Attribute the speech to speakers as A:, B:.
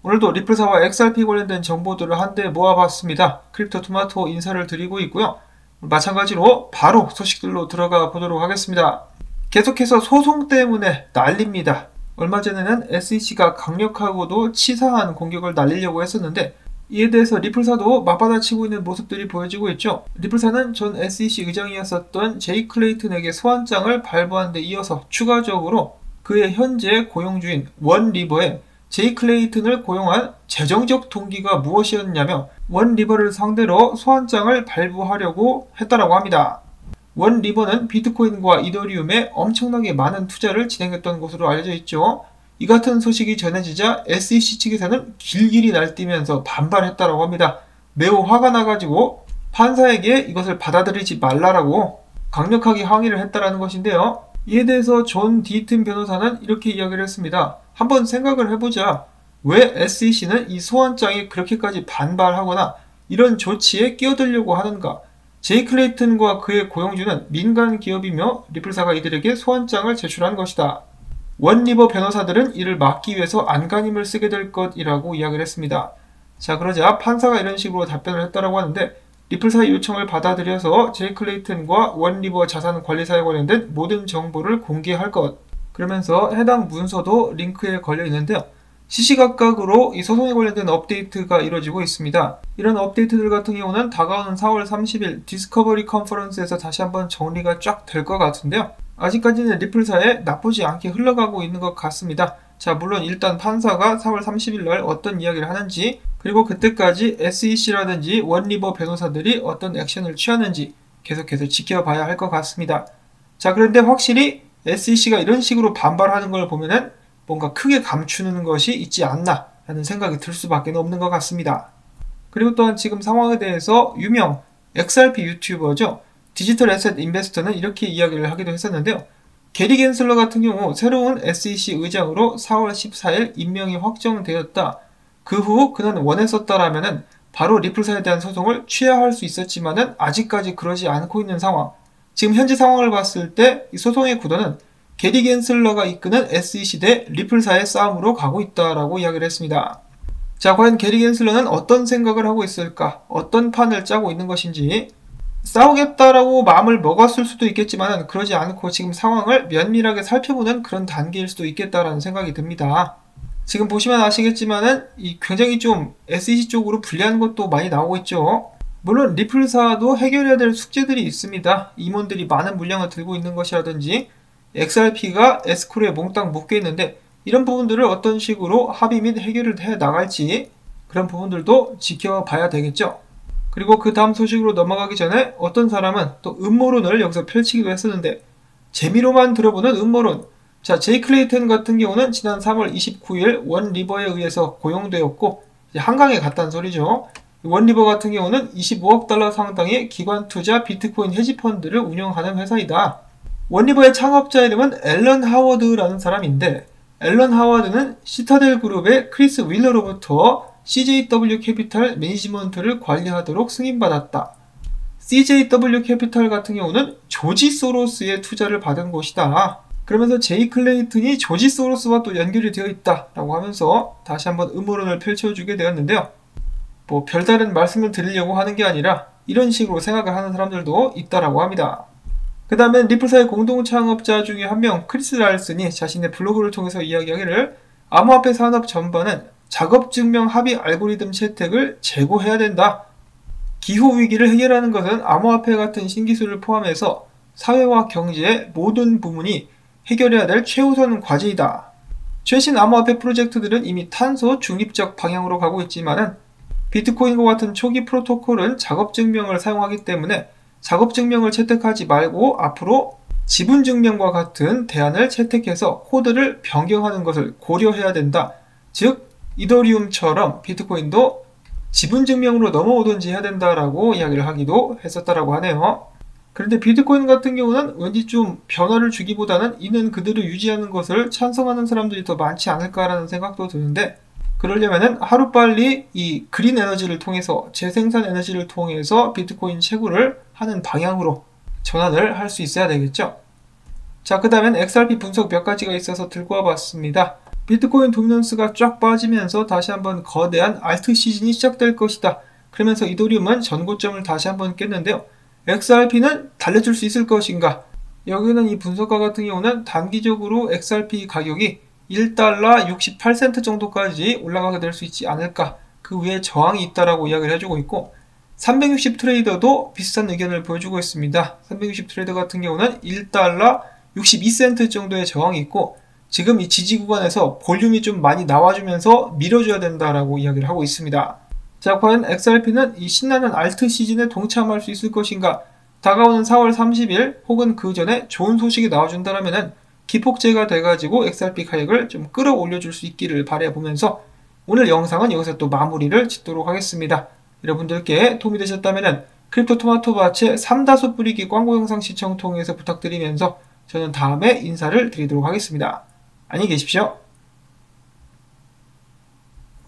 A: 오늘도 리플사와 XRP 관련된 정보들을 한데 모아봤습니다. 크립토 토마토 인사를 드리고 있고요. 마찬가지로 바로 소식들로 들어가 보도록 하겠습니다. 계속해서 소송 때문에 난립니다. 얼마 전에는 SEC가 강력하고도 치사한 공격을 날리려고 했었는데 이에 대해서 리플사도 맞받아치고 있는 모습들이 보여지고 있죠. 리플사는 전 SEC 의장이었었던 제이 클레이튼에게 소환장을 발부한 데 이어서 추가적으로 그의 현재 고용주인 원리버에 제이 클레이튼을 고용한 재정적 동기가 무엇이었냐며 원리버를 상대로 소환장을 발부하려고 했다라고 합니다. 원리버는 비트코인과 이더리움에 엄청나게 많은 투자를 진행했던 것으로 알려져 있죠. 이 같은 소식이 전해지자 SEC 측에서는 길길이 날뛰면서 반발했다라고 합니다. 매우 화가 나가지고 판사에게 이것을 받아들이지 말라라고 강력하게 항의를 했다라는 것인데요. 이에 대해서 존 디튼 변호사는 이렇게 이야기를 했습니다. 한번 생각을 해보자. 왜 SEC는 이 소환장에 그렇게까지 반발하거나 이런 조치에 끼어들려고 하는가? 제이 클레이튼과 그의 고용주는 민간 기업이며 리플사가 이들에게 소환장을 제출한 것이다. 원리버 변호사들은 이를 막기 위해서 안간힘을 쓰게 될 것이라고 이야기를 했습니다. 자, 그러자 판사가 이런 식으로 답변을 했다라고 하는데 리플사의 요청을 받아들여서 제이 클레이튼과 원리버 자산 관리사에 관련된 모든 정보를 공개할 것. 그러면서 해당 문서도 링크에 걸려 있는데요. 시시각각으로 이 소송에 관련된 업데이트가 이루어지고 있습니다. 이런 업데이트들 같은 경우는 다가오는 4월 30일 디스커버리 컨퍼런스에서 다시 한번 정리가 쫙 될 것 같은데요. 아직까지는 리플사에 나쁘지 않게 흘러가고 있는 것 같습니다. 자, 물론 일단 판사가 4월 30일 날 어떤 이야기를 하는지, 그리고 그때까지 SEC라든지 원리버 변호사들이 어떤 액션을 취하는지 계속해서 지켜봐야 할 것 같습니다. 자, 그런데 확실히 SEC가 이런 식으로 반발하는 걸 보면은 뭔가 크게 감추는 것이 있지 않나 라는 생각이 들 수밖에 없는 것 같습니다. 그리고 또한 지금 상황에 대해서 유명 XRP 유튜버죠. 디지털 애셋 인베스터는 이렇게 이야기를 하기도 했었는데요. 게리 겐슬러 같은 경우 새로운 SEC 의장으로 4월 14일 임명이 확정되었다. 그 후 그는 원했었다라면은 바로 리플사에 대한 소송을 취하할 수 있었지만은 아직까지 그러지 않고 있는 상황. 지금 현재 상황을 봤을 때 이 소송의 구도는 게리 겐슬러가 이끄는 SEC 대 리플사의 싸움으로 가고 있다라고 이야기를 했습니다. 자, 과연 게리 겐슬러는 어떤 생각을 하고 있을까? 어떤 판을 짜고 있는 것인지 싸우겠다라고 마음을 먹었을 수도 있겠지만 그러지 않고 지금 상황을 면밀하게 살펴보는 그런 단계일 수도 있겠다라는 생각이 듭니다. 지금 보시면 아시겠지만은 굉장히 좀 SEC 쪽으로 불리한 것도 많이 나오고 있죠. 물론 리플사도 해결해야 될 숙제들이 있습니다. 임원들이 많은 물량을 들고 있는 것이라든지 XRP가 에스크로에 몽땅 묶여 있는데 이런 부분들을 어떤 식으로 합의 및 해결을 해 나갈지 그런 부분들도 지켜봐야 되겠죠. 그리고 그 다음 소식으로 넘어가기 전에 어떤 사람은 또 음모론을 여기서 펼치기도 했었는데 재미로만 들어보는 음모론. 자, 제이 클레이튼 같은 경우는 지난 3월 29일 원리버에 의해서 고용되었고 이제 한강에 갔다는 소리죠. 원리버 같은 경우는 25억 달러 상당의 기관 투자 비트코인 헤지펀드를 운영하는 회사이다. 원리버의 창업자 이름은 앨런 하워드라는 사람인데 앨런 하워드는 시타델 그룹의 크리스 윌러로부터 CJW 캐피탈 매니지먼트를 관리하도록 승인받았다. CJW 캐피탈 같은 경우는 조지 소로스의 투자를 받은 곳이다. 그러면서 제이 클레이튼이 조지 소로스와 또 연결이 되어 있다라고 하면서 다시 한번 음모론을 펼쳐주게 되었는데요. 뭐 별다른 말씀을 드리려고 하는 게 아니라 이런 식으로 생각을 하는 사람들도 있다라고 합니다. 그 다음엔 리플사의 공동 창업자 중에 한 명 크리스 랄슨이 자신의 블로그를 통해서 이야기하기를 암호화폐 산업 전반은 작업증명 합의 알고리즘 채택을 제고해야 된다. 기후위기를 해결하는 것은 암호화폐 같은 신기술을 포함해서 사회와 경제의 모든 부문이 해결해야 될 최우선 과제이다. 최신 암호화폐 프로젝트들은 이미 탄소 중립적 방향으로 가고 있지만은 비트코인과 같은 초기 프로토콜은 작업증명을 사용하기 때문에 작업증명을 채택하지 말고 앞으로 지분증명과 같은 대안을 채택해서 코드를 변경하는 것을 고려해야 된다. 즉 이더리움처럼 비트코인도 지분증명으로 넘어오든지 해야 된다라고 이야기를 하기도 했었다라고 하네요. 그런데 비트코인 같은 경우는 왠지 좀 변화를 주기보다는 있는 그대로 유지하는 것을 찬성하는 사람들이 더 많지 않을까라는 생각도 드는데 그러려면은 하루빨리 이 그린 에너지를 통해서 재생산 에너지를 통해서 비트코인 채굴을 하는 방향으로 전환을 할 수 있어야 되겠죠. 자, 그 다음엔 XRP 분석 몇 가지가 있어서 들고 와봤습니다. 비트코인 도미넌스가 쫙 빠지면서 다시 한번 거대한 알트 시즌이 시작될 것이다. 그러면서 이더리움은 전고점을 다시 한번 깼는데요. XRP는 달려줄 수 있을 것인가? 여기는 이 분석가 같은 경우는 단기적으로 XRP 가격이 1달러 68센트 정도까지 올라가게 될 수 있지 않을까? 그 위에 저항이 있다라고 이야기를 해주고 있고, 360 트레이더도 비슷한 의견을 보여주고 있습니다. 360 트레이더 같은 경우는 1달러 62센트 정도의 저항이 있고, 지금 이 지지 구간에서 볼륨이 좀 많이 나와주면서 밀어줘야 된다라고 이야기를 하고 있습니다. 자, 과연 XRP는 이 신나는 알트 시즌에 동참할 수 있을 것인가? 다가오는 4월 30일 혹은 그 전에 좋은 소식이 나와준다면 기폭제가 돼가지고 XRP 가격을 좀 끌어올려줄 수 있기를 바라보면서 오늘 영상은 여기서 또 마무리를 짓도록 하겠습니다. 여러분들께 도움이 되셨다면 크립토 토마토 밭의 3다소 뿌리기 광고 영상 시청 통해서 부탁드리면서 저는 다음에 인사를 드리도록 하겠습니다. 안녕히 계십시오.